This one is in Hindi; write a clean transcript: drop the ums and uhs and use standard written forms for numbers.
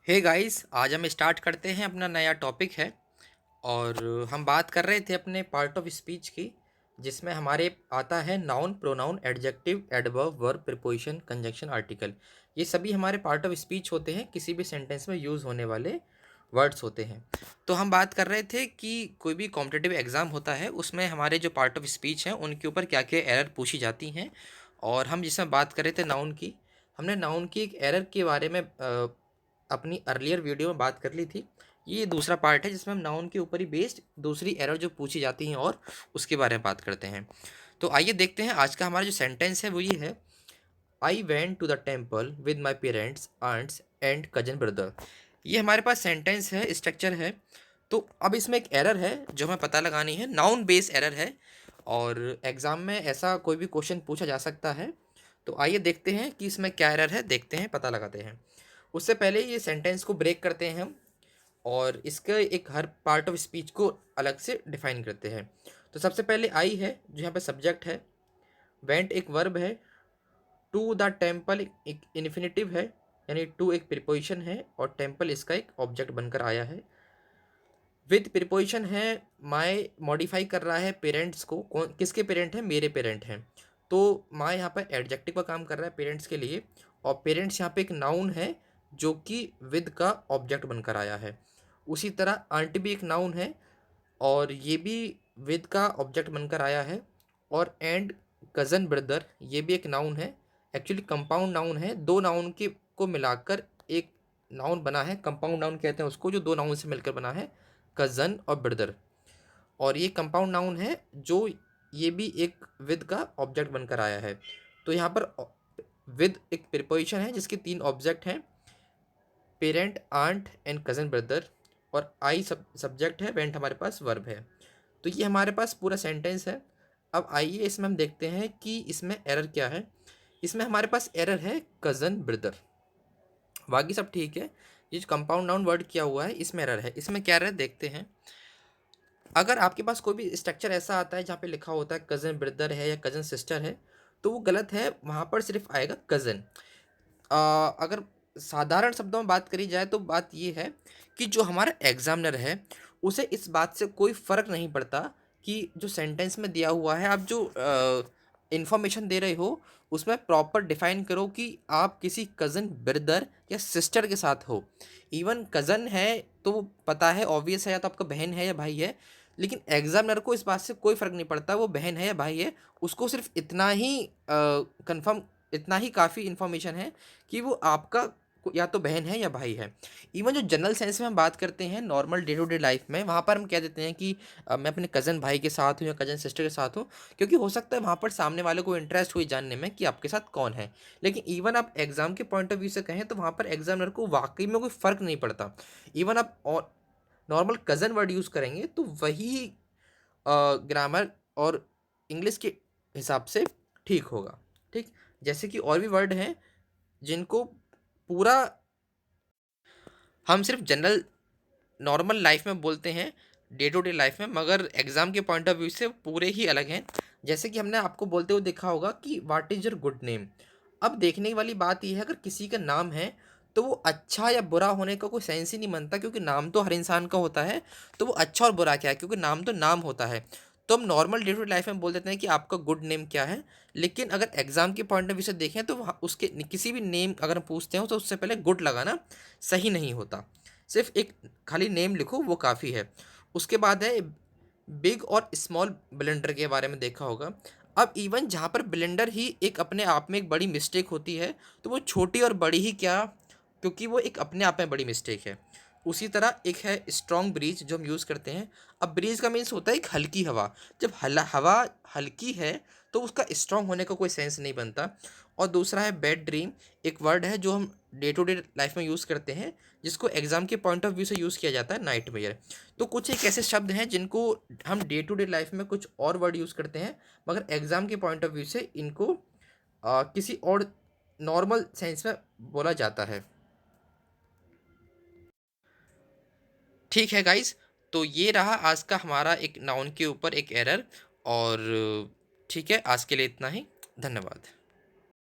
हे गाइस, आज हम स्टार्ट करते हैं अपना नया टॉपिक है। और हम बात कर रहे थे अपने पार्ट ऑफ स्पीच की, जिसमें हमारे आता है noun, pronoun, adjective, adverb, verb, preposition, conjunction, article. ये सभी हमारे पार्ट ऑफ स्पीच होते हैं, किसी भी सेंटेंस में यूज़ होने वाले वर्ड्स होते हैं। तो हम बात कर रहे थे कि कोई भी कॉम्पिटिटिव एग्ज़ाम होता है, उसमें हमारे जो पार्ट ऑफ स्पीच हैं उनके ऊपर क्या क्या एरर पूछी जाती हैं। और हम जिसमें बात कर रहे थे नाउन की, हमने नाउन की एक एरर के बारे में अपनी अर्लियर वीडियो में बात कर ली थी। ये दूसरा पार्ट है जिसमें हम नाउन के ऊपर ही बेस्ड दूसरी एरर जो पूछी जाती हैं और उसके बारे में बात करते हैं। तो आइए देखते हैं आज का हमारा जो सेंटेंस है वो ये है, I went to the temple with my parents, aunts and cousin brother. ये हमारे पास सेंटेंस है, स्ट्रक्चर है। तो अब इसमें एक एरर है जो हमें पता लगानी है, नाउन बेस एरर है। और एग्ज़ाम में ऐसा कोई भी क्वेश्चन पूछा जा सकता है। तो आइए देखते हैं कि इसमें क्या एरर है, देखते हैं, पता लगाते हैं। उससे पहले ये सेंटेंस को ब्रेक करते हैं हम, और इसके एक हर पार्ट ऑफ स्पीच को अलग से डिफाइन करते हैं। तो सबसे पहले आई है जो यहाँ पे सब्जेक्ट है, वेंट एक वर्ब है, टू द टेम्पल एक इन्फिनेटिव है, यानी टू एक प्रीपोजिशन है और टेम्पल इसका एक ऑब्जेक्ट बनकर आया है। विद प्रीपोजिशन है, माय मॉडिफाई कर रहा है पेरेंट्स को, कौन किसके पेरेंट हैं, मेरे पेरेंट हैं। तो माय यहाँ पर एडजेक्टिव का काम कर रहा है पेरेंट्स के लिए, और पेरेंट्स यहाँ पे एक नाउन है जो कि विद का ऑब्जेक्ट बनकर आया है। उसी तरह आंटी भी एक नाउन है और ये भी विद का ऑब्जेक्ट बनकर आया है। और एंड कज़न ब्रदर ये भी एक नाउन है, एक्चुअली कंपाउंड नाउन है, दो नाउन के को मिलाकर एक नाउन बना है, कंपाउंड नाउन कहते हैं उसको, जो दो नाउन से मिलकर बना है, कज़न और ब्रदर। और ये कंपाउंड नाउन है जो ये भी एक विद का ऑब्जेक्ट बनकर आया है। तो यहाँ पर विद एक प्रीपोजिशन है जिसके तीन ऑब्जेक्ट हैं, parent, aunt and cousin brother. और आई सब्जेक्ट है, वेंट हमारे पास वर्ब है। तो ये हमारे पास पूरा सेंटेंस है। अब आइए इसमें हम देखते हैं कि इसमें एरर क्या है। इसमें हमारे पास एरर है कज़न ब्रदर, बाकी सब ठीक है। ये जो कंपाउंड नाउन वर्ड किया हुआ है इसमें एरर है। इसमें क्या एरर है देखते हैं। अगर आपके पास कोई भी स्ट्रक्चर ऐसा आता है जहाँ पे लिखा होता है कज़न ब्रदर है या कज़न सिस्टर है, तो वो गलत है, वहाँ पर सिर्फ आएगा कज़न। अगर साधारण शब्दों में बात करी जाए तो बात ये है कि जो हमारा एग्जामिनर है उसे इस बात से कोई फ़र्क नहीं पड़ता कि जो सेंटेंस में दिया हुआ है, आप जो इंफॉर्मेशन दे रहे हो उसमें प्रॉपर डिफाइन करो कि आप किसी कज़न ब्रदर या सिस्टर के साथ हो। इवन कज़न है तो वो पता है, ऑब्वियस है, या तो आपका बहन है या भाई है। लेकिन एग्जामिनर को इस बात से कोई फ़र्क नहीं पड़ता वो बहन है या भाई है, उसको सिर्फ इतना ही कंफर्म, इतना ही काफ़ी इन्फॉर्मेशन है कि वो आपका या तो बहन है या भाई है। इवन जो जनरल सेंस में हम बात करते हैं normal day to day life में, वहाँ पर हम कह देते हैं कि मैं अपने कज़न भाई के साथ हूँ या कज़न सिस्टर के साथ हूँ, क्योंकि हो सकता है वहाँ पर सामने वाले को इंटरेस्ट हुई जानने में कि आपके साथ कौन है। लेकिन इवन आप एग्ज़ाम के पॉइंट ऑफ व्यू से कहें तो वहाँ पर एग्जामिनर को वाकई में कोई फ़र्क नहीं पड़ता। इवन आप और नॉर्मल कज़न वर्ड यूज़ करेंगे तो वही ग्रामर और इंग्लिश के हिसाब से ठीक होगा। ठीक, जैसे कि और भी वर्ड हैं जिनको पूरा हम सिर्फ जनरल नॉर्मल लाइफ में बोलते हैं, डे टू डे लाइफ में, मगर एग्ज़ाम के पॉइंट ऑफ व्यू से पूरे ही अलग हैं। जैसे कि हमने आपको बोलते हुए देखा होगा कि what is your good name. अब देखने वाली बात यह है, अगर किसी का नाम है तो वो अच्छा या बुरा होने का कोई सेंस ही नहीं बनता, क्योंकि नाम तो हर इंसान का होता है। तो वो अच्छा और बुरा क्या है, क्योंकि नाम तो नाम होता है। तो हम normal day to day life में बोल देते हैं कि आपका गुड नेम क्या है। लेकिन अगर एग्ज़ाम के पॉइंट ऑफ व्यू से देखें तो वहाँ उसके किसी भी नेम अगर हम पूछते हो तो उससे पहले गुड लगाना सही नहीं होता। सिर्फ एक खाली नेम लिखो वो काफ़ी है। उसके बाद है बिग और स्मॉल ब्लेंडर के बारे में देखा होगा। अब इवन जहाँ पर ब्लेंडर ही एक अपने आप में एक बड़ी मिस्टेक होती है, तो वो छोटी और बड़ी ही क्या, क्योंकि वो एक अपने आप में बड़ी मिस्टेक है। उसी तरह एक है स्ट्रॉन्ग ब्रीज जो हम यूज़ करते हैं। अब ब्रीज का मीन्स होता है एक हल्की हवा। जब हवा हल्की है तो उसका स्ट्रॉन्ग होने का कोई सेंस नहीं बनता। और दूसरा है बैड ड्रीम, एक वर्ड है जो हम डे टू डे लाइफ में यूज़ करते हैं, जिसको एग्ज़ाम के पॉइंट ऑफ व्यू से यूज़ किया जाता है, नाइट मेयर। तो कुछ एक ऐसे शब्द हैं जिनको हम डे टू डे लाइफ में कुछ और वर्ड यूज़ करते हैं, मगर एग्ज़ाम के पॉइंट ऑफ व्यू से इनको किसी और नॉर्मल सेंस में बोला जाता है। ठीक है गाइस, तो ये रहा आज का हमारा एक नाउन के ऊपर एक एरर। और ठीक है, आज के लिए इतना ही। धन्यवाद।